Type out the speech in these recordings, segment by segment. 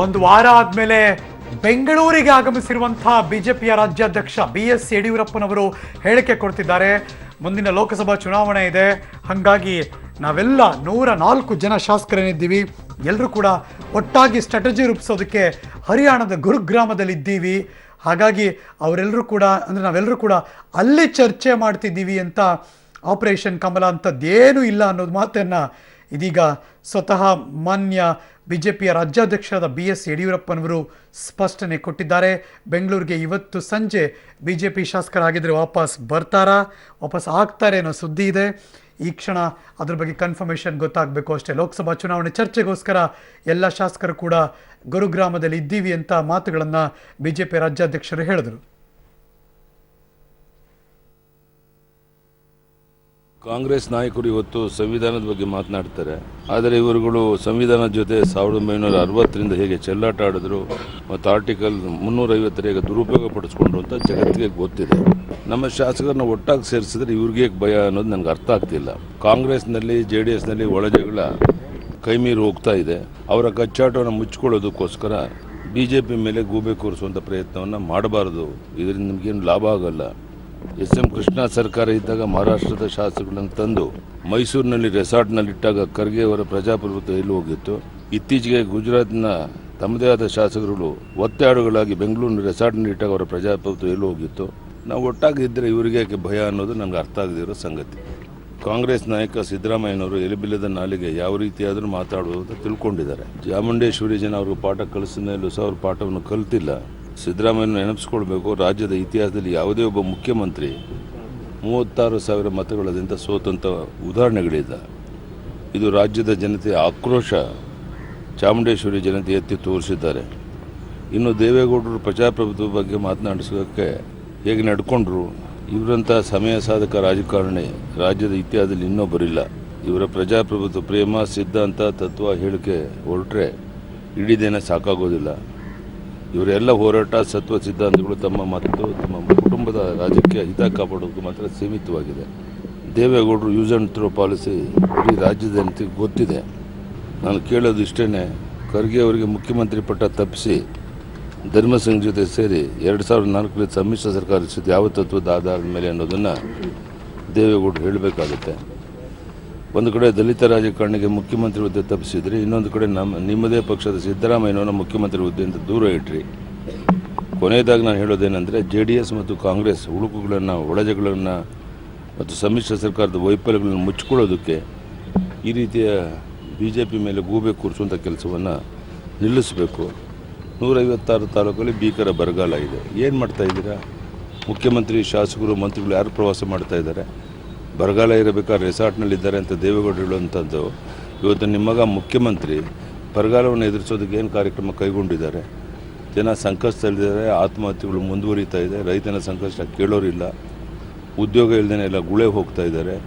ಒಂದು ವಾರ ಆದ್ಮೇಲೆ ಬೆಂಗಳೂರಿಗೆ ಆಗಮಿಸಿರುವಂತಹ ಬಿಜೆಪಿಯ ರಾಜ್ಯಾಧ್ಯಕ್ಷ BS ಯಡಿಯೂರಪ್ಪನವರು ಹೇಳಿಕೆ ಕೊಡ್ತಿದ್ದಾರೆ. ಮುಂದಿನ ಲೋಕಸಭಾ ಚುನಾವಣೆ ಇದೆ, ಹಾಗಾಗಿ ನಾವೆಲ್ಲ 104 ಜನ ಶಾಸಕರೇನಿದ್ದೀವಿ, ಎಲ್ಲರೂ ಕೂಡ ಒಟ್ಟಾಗಿ ಸ್ಟ್ರಾಟಜಿ ರೂಪಿಸೋದಕ್ಕೆ ಹರಿಯಾಣದ ಗುರುಗ್ರಾಮದಲ್ಲಿ ಇದ್ದೀವಿ. ಹಾಗಾಗಿ ಅವರೆಲ್ಲರೂ ಕೂಡ ನಾವೆಲ್ಲರೂ ಕೂಡ ಅಲ್ಲಿ ಚರ್ಚೆ ಮಾಡ್ತಿದ್ದೀವಿ ಅಂತ ಆಪರೇಷನ್ ಕಮಲ ಅಂಥದ್ದೇನೂ ಇಲ್ಲ ಅನ್ನೋದು ಮಾತನ್ನು ಇದೀಗ ಸ್ವತಃ ಮಾನ್ಯ ಬಿಜೆಪಿಯ ರಾಜ್ಯಾಧ್ಯಕ್ಷರಾದ BS ಯಡಿಯೂರಪ್ಪನವರು ಸ್ಪಷ್ಟನೆ ಕೊಟ್ಟಿದ್ದಾರೆ. ಬೆಂಗಳೂರಿಗೆ ಇವತ್ತು ಸಂಜೆ ಬಿಜೆಪಿ ಶಾಸಕರಾಗಿದ್ದರೆ ವಾಪಸ್ ಆಗ್ತಾರೆ ಅನ್ನೋ ಸುದ್ದಿ ಇದೆ. ಈ ಕ್ಷಣ ಅದ್ರ ಬಗ್ಗೆ ಕನ್ಫರ್ಮೇಷನ್ ಗೊತ್ತಾಗಬೇಕು ಅಷ್ಟೇ. ಲೋಕಸಭಾ ಚುನಾವಣೆ ಚರ್ಚೆಗೋಸ್ಕರ ಎಲ್ಲ ಶಾಸಕರು ಕೂಡ ಗುರುಗ್ರಾಮದಲ್ಲಿ ಇದ್ದೀವಿ ಅಂತ ಮಾತುಗಳನ್ನು ಬಿಜೆಪಿ ರಾಜ್ಯಾಧ್ಯಕ್ಷರು ಹೇಳಿದರು. ಕಾಂಗ್ರೆಸ್ ನಾಯಕರು ಇವತ್ತು ಸಂವಿಧಾನದ ಬಗ್ಗೆ ಮಾತನಾಡ್ತಾರೆ, ಆದರೆ ಇವರುಗಳು ಸಂವಿಧಾನದ ಜೊತೆ 1960ರಿಂದ ಹೇಗೆ ಚೆಲ್ಲಾಟ ಆಡಿದ್ರು ಮತ್ತು ಆರ್ಟಿಕಲ್ 350 ಹೇಗೆ ದುರುಪಯೋಗ ಪಡಿಸ್ಕೊಂಡ್ರು ಅಂತ ಜಗತ್ತಿಗೆ ಗೊತ್ತಿದೆ. ನಮ್ಮ ಶಾಸಕರನ್ನ ಒಟ್ಟಾಗಿ ಸೇರಿಸಿದ್ರೆ ಇವ್ರಿಗೆ ಭಯ ಅನ್ನೋದು ನನಗೆ ಅರ್ಥ ಆಗ್ತಿಲ್ಲ. ಕಾಂಗ್ರೆಸ್ನಲ್ಲಿ JDSನಲ್ಲಿ ಒಳಜಗಳ ಕೈಮೀರಿ ಹೋಗ್ತಾ ಇದೆ. ಅವರ ಕಚ್ಚಾಟವನ್ನು ಮುಚ್ಚಿಕೊಳ್ಳೋದಕ್ಕೋಸ್ಕರ BJP ಮೇಲೆ ಗೂಬೆ ಕೂರಿಸುವಂಥ ಪ್ರಯತ್ನವನ್ನು ಮಾಡಬಾರ್ದು. ಇದರಿಂದ ನಮಗೇನು ಲಾಭ ಆಗಲ್ಲ. SM ಕೃಷ್ಣ ಸರ್ಕಾರ ಇದ್ದಾಗ ಮಹಾರಾಷ್ಟ್ರದ ಶಾಸಕರನ್ನು ತಂದು ಮೈಸೂರಿನಲ್ಲಿ ರೆಸಾರ್ಟ್ನಲ್ಲಿಟ್ಟಾಗ ಖರ್ಗೆ ಅವರ ಪ್ರಜಾಪ್ರಭುತ್ವ ಎಲ್ಲಿ ಹೋಗಿತ್ತು. ಇತ್ತೀಚೆಗೆ ಗುಜರಾತ್ನ ತಮ್ಮದೇ ಆದ ಶಾಸಕರುಗಳು ಒತ್ತಾಡುಗಳಾಗಿ ಬೆಂಗಳೂರಿನ ರೆಸಾರ್ಟ್ನಲ್ಲಿ ಇಟ್ಟಾಗ ಅವರ ಪ್ರಜಾಪ್ರಭುತ್ವ ಎಲ್ಲಿ ಹೋಗಿತ್ತು. ನಾವು ಒಟ್ಟಾಗಿದ್ದರೆ ಇವರಿಗೆ ಯಾಕೆ ಭಯ ಅನ್ನೋದು ನನಗೆ ಅರ್ಥ ಆಗದಿರೋ ಸಂಗತಿ. ಕಾಂಗ್ರೆಸ್ ನಾಯಕ ಸಿದ್ದರಾಮಯ್ಯನವರು ಎಲೆಬಿಲ್ಲದ ನಾಲಿಗೆ ಯಾವ ರೀತಿಯಾದರೂ ಮಾತಾಡುವುದು ತಿಳ್ಕೊಂಡಿದ್ದಾರೆ. ಚಾಮುಂಡೇಶ್ವರಿ ಜನ ಅವ್ರಿಗೆ ಪಾಠ ಕಲಿಸಿದ ಮೇಲೂ ಸಹ ಅವ್ರ ಪಾಠವನ್ನು ಕಲಿತಿಲ್ಲ. ಸಿದ್ದರಾಮಯ್ಯನ ನೆನಪಿಸ್ಕೊಳ್ಬೇಕು. ರಾಜ್ಯದ ಇತಿಹಾಸದಲ್ಲಿ ಯಾವುದೇ ಒಬ್ಬ ಮುಖ್ಯಮಂತ್ರಿ 36,000 ಮತಗಳದಿಂದ ಸೋತಂಥ ಉದಾಹರಣೆಗಳಿಲ್ಲ. ಇದು ರಾಜ್ಯದ ಜನತೆಯ ಆಕ್ರೋಶ ಚಾಮುಂಡೇಶ್ವರಿ ಜನತೆ ಎತ್ತಿ ತೋರಿಸಿದ್ದಾರೆ. ಇನ್ನು ದೇವೇಗೌಡರು ಪ್ರಜಾಪ್ರಭುತ್ವ ಬಗ್ಗೆ ಮಾತನಾಡಿಸೋಕ್ಕೆ ಹೇಗೆ ನಡ್ಕೊಂಡ್ರು, ಇವರಂಥ ಸಮಯ ಸಾಧಕ ರಾಜಕಾರಣಿ ರಾಜ್ಯದ ಇತಿಹಾಸದಲ್ಲಿ ಇನ್ನೊಬ್ಬರಿಲ್ಲ. ಇವರ ಪ್ರಜಾಪ್ರಭುತ್ವ ಪ್ರೇಮ ಸಿದ್ಧಾಂತ ತತ್ವ ಹೇಳಿಕೆ ಹೊರಟ್ರೆ ಇಡೀ ದಿನ ಸಾಕಾಗೋದಿಲ್ಲ. ಇವರೆಲ್ಲ ಹೋರಾಟ ಸತ್ವ ಸಿದ್ಧಾಂತಗಳು ತಮ್ಮ ಮತ್ತು ತಮ್ಮ ಕುಟುಂಬದ ರಾಜಕೀಯ ಹಿತ ಕಾಪಾಡೋದಕ್ಕೆ ಮಾತ್ರ ಸೀಮಿತವಾಗಿದೆ. ದೇವೇಗೌಡರು ಯೂಸ್ ಆ್ಯಂಡ್ ಥ್ರೋ ಪಾಲಿಸಿ ಇಡೀ ರಾಜ್ಯದ ಜನತೆಗೆ ಗೊತ್ತಿದೆ. ನಾನು ಕೇಳೋದು ಇಷ್ಟೇ, ಖರ್ಗೆ ಅವರಿಗೆ ಮುಖ್ಯಮಂತ್ರಿ ಪಟ್ಟ ತಪ್ಪಿಸಿ ಧರ್ಮಸಿಂಗ್ ಜೊತೆ ಸೇರಿ 2004ರಲ್ಲಿ ಸಮ್ಮಿಶ್ರ ಸರ್ಕಾರ ರಚಿಸಿದ ಯಾವ ತತ್ವದ ಆಧಾರದ ಮೇಲೆ ಅನ್ನೋದನ್ನು ದೇವೇಗೌಡರು ಹೇಳಬೇಕಾಗುತ್ತೆ. ಒಂದು ಕಡೆ ದಲಿತ ರಾಜಕಾರಣಿಗೆ ಮುಖ್ಯಮಂತ್ರಿ ಹುದ್ದೆ ತಪ್ಪಿಸಿದ್ರಿ, ಇನ್ನೊಂದು ಕಡೆ ನಿಮ್ಮದೇ ಪಕ್ಷದ ಸಿದ್ದರಾಮಯ್ಯನವರ ಮುಖ್ಯಮಂತ್ರಿ ಹುದ್ದೆಯಿಂದ ದೂರ ಇಟ್ರಿ. ಕೊನೆಯದಾಗಿ ನಾನು ಹೇಳೋದೇನೆಂದರೆ JDS ಮತ್ತು ಕಾಂಗ್ರೆಸ್ ಉಳುಕುಗಳನ್ನು ಒಳಜಗಳನ್ನು ಮತ್ತು ಸಮ್ಮಿಶ್ರ ಸರ್ಕಾರದ ವೈಫಲ್ಯಗಳನ್ನು ಮುಚ್ಚಿಕೊಳ್ಳೋದಕ್ಕೆ ಈ ರೀತಿಯ BJP ಮೇಲೆ ಗೂಬೆ ಕೂರಿಸುವಂಥ ಕೆಲಸವನ್ನು ನಿಲ್ಲಿಸಬೇಕು. 156 ತಾಲೂಕಲ್ಲಿ ಭೀಕರ ಬರಗಾಲ ಇದೆ. ಏನು ಮಾಡ್ತಾ ಇದ್ದೀರಾ? ಮುಖ್ಯಮಂತ್ರಿ ಶಾಸಕರು ಮಂತ್ರಿಗಳು ಯಾರು ಪ್ರವಾಸ ಮಾಡ್ತಾ ಇದ್ದಾರೆ? ಬರಗಾಲ ಇರಬೇಕಾದ್ರೆ ರೆಸಾರ್ಟ್ನಲ್ಲಿದ್ದಾರೆ ಅಂತ ದೇವೇಗೌಡರು ಹೇಳುವಂಥದ್ದು. ಇವತ್ತು ನಿಮ್ಮ ಮಗ ಮುಖ್ಯಮಂತ್ರಿ ಬರಗಾಲವನ್ನು ಎದುರಿಸೋದಕ್ಕೆ ಏನು ಕಾರ್ಯಕ್ರಮ ಕೈಗೊಂಡಿದ್ದಾರೆ? ಜನ ಸಂಕಷ್ಟದಲ್ಲಿದ್ದಾರೆ, ಆತ್ಮಹತ್ಯೆಗಳು ಮುಂದುವರಿತಾ ಇದೆ, ರೈತನ ಸಂಕಷ್ಟ ಕೇಳೋರಿಲ್ಲ, ಉದ್ಯೋಗ ಇಲ್ಲದೇ ಎಲ್ಲ ಗುಳೆ ಹೋಗ್ತಾ ಇದ್ದಾರೆ,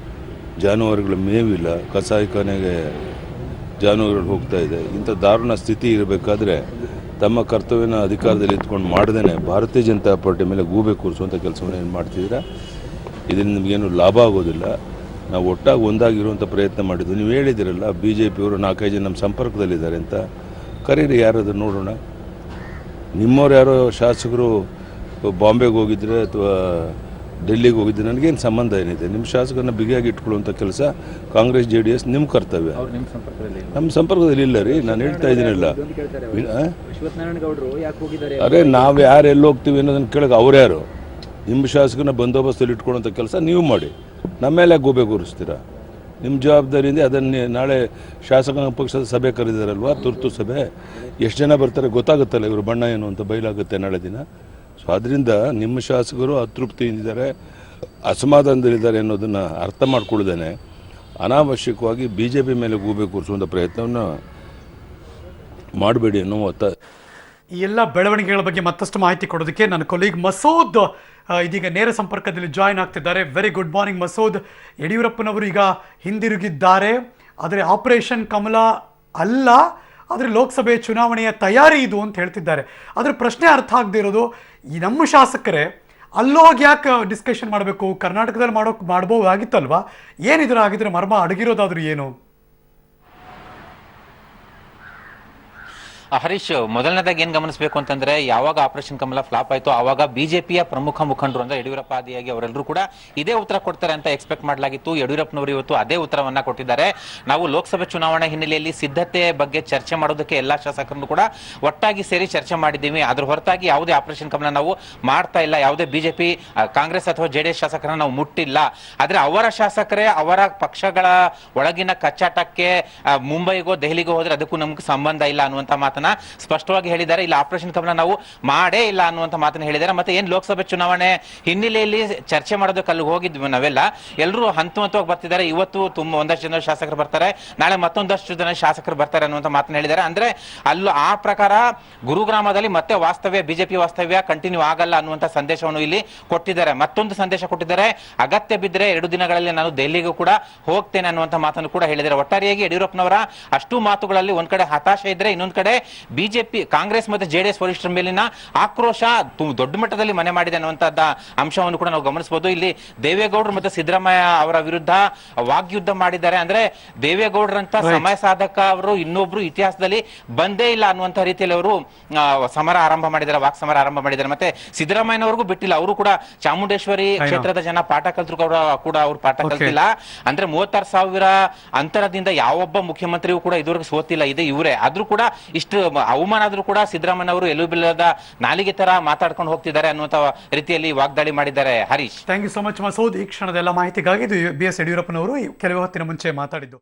ಜಾನುವಾರುಗಳ ಮೇವಿಲ್ಲ, ಕಸಾಯಿಖಾನೆಗೆ ಜಾನುವಾರುಗಳು ಹೋಗ್ತಾ ಇದೆ. ಇಂಥ ದಾರುಣ ಸ್ಥಿತಿ ಇರಬೇಕಾದ್ರೆ ತಮ್ಮ ಕರ್ತವ್ಯನ ಅಧಿಕಾರದಲ್ಲಿ ಇಟ್ಕೊಂಡು ಮಾಡ್ದೇ ಭಾರತೀಯ ಜನತಾ ಪಾರ್ಟಿ ಮೇಲೆ ಗೂಬೆ ಕೂರಿಸುವಂಥ ಕೆಲಸವನ್ನು ಏನು ಮಾಡ್ತಿದ್ದೀರಾ? ಇದರಿಂದ ನಿಮಗೇನು ಲಾಭ ಆಗೋದಿಲ್ಲ. ನಾವು ಒಟ್ಟಾಗಿ ಒಂದಾಗಿರುವಂಥ ಪ್ರಯತ್ನ ಮಾಡಿದ್ದು. ನೀವು ಹೇಳಿದಿರಲ್ಲ BJPಯವರು 4-5 ಜನ ನಮ್ಮ ಸಂಪರ್ಕದಲ್ಲಿದ್ದಾರೆ ಅಂತ. ಕರೀರಿ, ಯಾರಾದರೂ ನೋಡೋಣ. ನಿಮ್ಮವ್ರು ಯಾರೋ ಶಾಸಕರು ಬಾಂಬೆಗೆ ಹೋಗಿದ್ರೆ ಅಥವಾ ಡೆಲ್ಲಿಗೆ ಹೋಗಿದ್ರೆ ನನಗೇನು ಸಂಬಂಧ ಏನಿದೆ? ನಿಮ್ಮ ಶಾಸಕರನ್ನ ಬಿಗಿಯಾಗಿ ಇಟ್ಕೊಳ್ಳುವಂಥ ಕೆಲಸ ಕಾಂಗ್ರೆಸ್ JDS ನಿಮ್ಮ ಕರ್ತವ್ಯ. ನಮ್ಮ ಸಂಪರ್ಕದಲ್ಲಿ ಇಲ್ಲ ರೀ, ನಾನು ಹೇಳ್ತಾ ಇದ್ದೀನಲ್ಲ. ಅರೆ ನಾವು ಯಾರು ಎಲ್ಲಿ ಹೋಗ್ತೀವಿ ಅನ್ನೋದನ್ನು ಕೇಳೋಕೆ ಅವ್ರು ಯಾರು? ನಿಮ್ಮ ಶಾಸಕನ ಬಂದೋಬಸ್ತಲ್ಲಿ ಇಟ್ಕೊಳ್ಳೋಂಥ ಕೆಲಸ ನೀವು ಮಾಡಿ, ನಮ್ಮ ಮೇಲೆ ಗೋಬೆ ಕೂರಿಸ್ತೀರಾ? ನಿಮ್ಮ ಜವಾಬ್ದಾರಿಯಿಂದ ಅದನ್ನು ನಾಳೆ ಶಾಸಕಾಂಗ ಪಕ್ಷದ ಸಭೆ ಕರೆದಿದ್ದಾರಲ್ವ, ತುರ್ತು ಸಭೆ. ಎಷ್ಟು ಜನ ಬರ್ತಾರೆ ಗೊತ್ತಾಗುತ್ತಲ್ಲ, ಇವರು ಬಣ್ಣ ಏನು ಅಂತ ಬಯಲಾಗುತ್ತೆ ನಾಳೆ ದಿನ. ಸೊ ಅದರಿಂದ ನಿಮ್ಮ ಶಾಸಕರು ಅತೃಪ್ತಿಯಿಂದಿದ್ದಾರೆ, ಅಸಮಾಧಾನದಲ್ಲಿದ್ದಾರೆ ಅನ್ನೋದನ್ನು ಅರ್ಥ ಮಾಡ್ಕೊಳ್ಳ್ದೇನೆ ಅನಾವಶ್ಯಕವಾಗಿ BJP ಮೇಲೆ ಗೂಬೆ ಕೂರಿಸುವಂಥ ಪ್ರಯತ್ನವನ್ನು ಮಾಡಬೇಡಿ ಅನ್ನೋ ಒತ್ತಾಯ. ಈ ಎಲ್ಲ ಬೆಳವಣಿಗೆಗಳ ಬಗ್ಗೆ ಮತ್ತಷ್ಟು ಮಾಹಿತಿ ಕೊಡೋದಕ್ಕೆ ನನ್ನ ಕೊಲೀಗ್ ಮಸೂದ್ ಇದೀಗ ನೇರ ಸಂಪರ್ಕದಲ್ಲಿ ಜಾಯಿನ್ ಆಗ್ತಿದ್ದಾರೆ. Very good morning Masood. ಯಡಿಯೂರಪ್ಪನವರು ಈಗ ಹಿಂದಿರುಗಿದ್ದಾರೆ, ಆದರೆ ಆಪರೇಷನ್ ಕಮಲ ಅಲ್ಲ, ಆದರೆ ಲೋಕಸಭೆ ಚುನಾವಣೆಯ ತಯಾರಿ ಇದು ಅಂತ ಹೇಳ್ತಿದ್ದಾರೆ. ಅದರ ಪ್ರಶ್ನೆ ಅರ್ಥ ಆಗದೆ ಇರೋದು, ಈ ನಮ್ಮ ಶಾಸಕರೇ ಅಲ್ಲೋಗಿ ಯಾಕೆ ಡಿಸ್ಕಷನ್ ಮಾಡಬೇಕು? ಕರ್ನಾಟಕದಲ್ಲಿ ಮಾಡ್ಬೋದಾಗಿತ್ತಲ್ವಾ? ಏನಿದ್ರ ಆಗಿದ್ರೆ ಮರ್ಮ ಅಡಗಿರೋದಾದ್ರೂ ಏನು? ಹರೀಶ್, ಮೊದಲನೇದಾಗಿ ಏನ್ ಗಮನಿಸಬೇಕು ಅಂತಂದ್ರೆ, ಯಾವಾಗ ಆಪರೇಷನ್ ಕಮಲ ಫ್ಲಾಪ್ ಆಯ್ತು ಆವಾಗ ಬಿಜೆಪಿಯ ಪ್ರಮುಖ ಮುಖಂಡರು ಅಂದ್ರೆ ಯಡಿಯೂರಪ್ಪ ಆದಿಯಾಗಿ ಅವರೆಲ್ಲರೂ ಕೂಡ ಇದೇ ಉತ್ತರ ಕೊಡ್ತಾರೆ ಅಂತ ಎಕ್ಸ್ಪೆಕ್ಟ್ ಮಾಡಲಾಗಿತ್ತು. ಯಡಿಯೂರಪ್ಪನವರು ಇವತ್ತು ಅದೇ ಉತ್ತರವನ್ನ ಕೊಟ್ಟಿದ್ದಾರೆ. ನಾವು ಲೋಕಸಭೆ ಚುನಾವಣಾ ಹಿನ್ನೆಲೆಯಲ್ಲಿ ಸಿದ್ಧತೆ ಬಗ್ಗೆ ಚರ್ಚೆ ಮಾಡೋದಕ್ಕೆ ಎಲ್ಲಾ ಶಾಸಕರನ್ನು ಕೂಡ ಒಟ್ಟಾಗಿ ಸೇರಿ ಚರ್ಚೆ ಮಾಡಿದ್ದೀವಿ. ಅದ್ರ ಹೊರತಾಗಿ ಯಾವುದೇ ಆಪರೇಷನ್ ಕಮಲ ನಾವು ಮಾಡ್ತಾ ಇಲ್ಲ. ಯಾವುದೇ ಬಿಜೆಪಿ, ಕಾಂಗ್ರೆಸ್ ಅಥವಾ ಜೆಡಿಎಸ್ ಶಾಸಕರನ್ನ ನಾವು ಮುಟ್ಟಿಲ್ಲ. ಆದ್ರೆ ಅವರ ಶಾಸಕರೇ ಅವರ ಪಕ್ಷಗಳ ಒಳಗಿನ ಕಚ್ಚಾಟಕ್ಕೆ ಮುಂಬೈಗೋ ದೆಹಲಿಗೋ ಹೋದ್ರೆ ಅದಕ್ಕೂ ನಮ್ಗೆ ಸಂಬಂಧ ಇಲ್ಲ ಅನ್ನುವಂತ ಮಾತನ್ನ ಸ್ಪಷ್ಟವಾಗಿ ಹೇಳಿದ್ದಾರೆ. ಇಲ್ಲ, ಆಪರೇಷನ್ ಕಮಲ ನಾವು ಮಾಡೇ ಇಲ್ಲ ಅನ್ನುವಂತ ಮಾತನ್ನ ಹೇಳಿದ್ದಾರೆ. ಮತ್ತೆ ಏನ್ ಲೋಕಸಭೆ ಚುನಾವಣೆ ಹಿನ್ನೆಲೆಯಲ್ಲಿ ಚರ್ಚೆ ಮಾಡೋದಕ್ಕೆ ಅಲ್ಲಿ ಹೋಗಿದ್ವಿ ನಾವೆಲ್ಲ, ಎಲ್ಲರೂ ಹಂತವಾಗಿ ಬರ್ತಿದ್ದಾರೆ. ಇವತ್ತು ಒಂದಷ್ಟು ಜನ ಶಾಸಕರು ಬರ್ತಾರೆ, ನಾಳೆ ಮತ್ತೊಂದಷ್ಟು ಜನ ಶಾಸಕರು ಬರ್ತಾರೆ ಅನ್ನುವಂತ ಮಾತನ್ನ ಹೇಳಿದ್ದಾರೆ. ಅಂದ್ರೆ ಅಲ್ಲೂ ಆ ಪ್ರಕಾರ ಗುರುಗ್ರಾಮದಲ್ಲಿ ಮತ್ತೆ ವಾಸ್ತವ್ಯ, ಬಿಜೆಪಿ ವಾಸ್ತವ್ಯ ಕಂಟಿನ್ಯೂ ಆಗಲ್ಲ ಅನ್ನುವಂತ ಸಂದೇಶವನ್ನು ಇಲ್ಲಿ ಕೊಟ್ಟಿದ್ದಾರೆ. ಮತ್ತೊಂದು ಸಂದೇಶ ಕೊಟ್ಟಿದ್ದಾರೆ, ಅಗತ್ಯ ಬಿದ್ದರೆ 2 ದಿನಗಳಲ್ಲಿ ನಾನು ದೆಹಲಿಗೂ ಕೂಡ ಹೋಗ್ತೇನೆ ಅನ್ನುವಂತ ಮಾತನ್ನು ಕೂಡ ಹೇಳಿದ್ದಾರೆ. ಒಟ್ಟಾರೆಯಾಗಿ ಯಡಿಯೂರಪ್ಪನವರ ಅಷ್ಟು ಮಾತುಗಳಲ್ಲಿ ಒಂದ್ ಕಡೆ ಹತಾಶೆ ಇದ್ರೆ, ಇನ್ನೊಂದ್ ಕಡೆ ಬಿಜೆಪಿ, ಕಾಂಗ್ರೆಸ್ ಮತ್ತೆ ಜೆಡಿಎಸ್ ವರಿಷ್ಠರ ಮೇಲಿನ ಆಕ್ರೋಶ ದೊಡ್ಡ ಮಟ್ಟದಲ್ಲಿ ಮನೆ ಮಾಡಿದೆ ಅನ್ನುವಂತದ್ದ ಅಂಶವನ್ನು ಕೂಡ ನಾವು ಗಮನಿಸಬಹುದು. ಇಲ್ಲಿ ದೇವೇಗೌಡರು ಮತ್ತೆ ಸಿದ್ದರಾಮಯ್ಯ ಅವರ ವಿರುದ್ಧ ವಾಗ್ಯುದ್ಧ ಮಾಡಿದ್ದಾರೆ. ಅಂದ್ರೆ ದೇವೇಗೌಡರಂತ ಸಮಯ ಸಾಧಕ ಅವರು ಇನ್ನೊಬ್ರು ಇತಿಹಾಸದಲ್ಲಿ ಬಂದೇ ಇಲ್ಲ ಅನ್ನುವಂತ ರೀತಿಯಲ್ಲಿ ಅವರು ಸಮರ ಆರಂಭ ಮಾಡಿದ್ದಾರೆ, ವಾಕ್ ಸಮರ ಆರಂಭ ಮಾಡಿದ್ದಾರೆ. ಮತ್ತೆ ಸಿದ್ದರಾಮಯ್ಯನವರೆಗೂ ಬಿಟ್ಟಿಲ್ಲ, ಅವರು ಕೂಡ ಚಾಮುಂಡೇಶ್ವರಿ ಕ್ಷೇತ್ರದ ಜನ ಪಾಠ ಕಲ್ತರು ಕೂಡ ಅವ್ರು ಪಾಠ ಕಲ್ತಿಲ್ಲ. ಅಂದ್ರೆ 36,000 ಅಂತರದಿಂದ ಯಾವೊಬ್ಬ ಮುಖ್ಯಮಂತ್ರಿಯೂ ಕೂಡ ಇದುವರೆಗೂ ಸೋತಿಲ್ಲ, ಇದೆ ಇವರೇ. ಆದ್ರೂ ಕೂಡ ಇಷ್ಟು ಅವಮಾನ ಆದ್ರೂ ಕೂಡ ಸಿದ್ದರಾಮಯ್ಯ ಅವರು ಎಲ್ಲೂ ಬಿಲ್ಲದ ನಾಲಿಗೆ ತರ ಮಾತಾಡ್ಕೊಂಡು ಹೋಗ್ತಿದ್ದಾರೆ ಅನ್ನುವಂತ ರೀತಿಯಲ್ಲಿ ವಾಗ್ದಾಳಿ ಮಾಡಿದ್ದಾರೆ. Harish, thank you so much Masood. ಈ ಕ್ಷಣದ ಎಲ್ಲ ಮಾಹಿತಿಗಾಗಿ ಇದು BS ಯಡಿಯೂರಪ್ಪನವರು ಕೆಲವು ಹೊತ್ತಿನ ಮುಂಚೆ ಮಾತಾಡಿದ್ದು.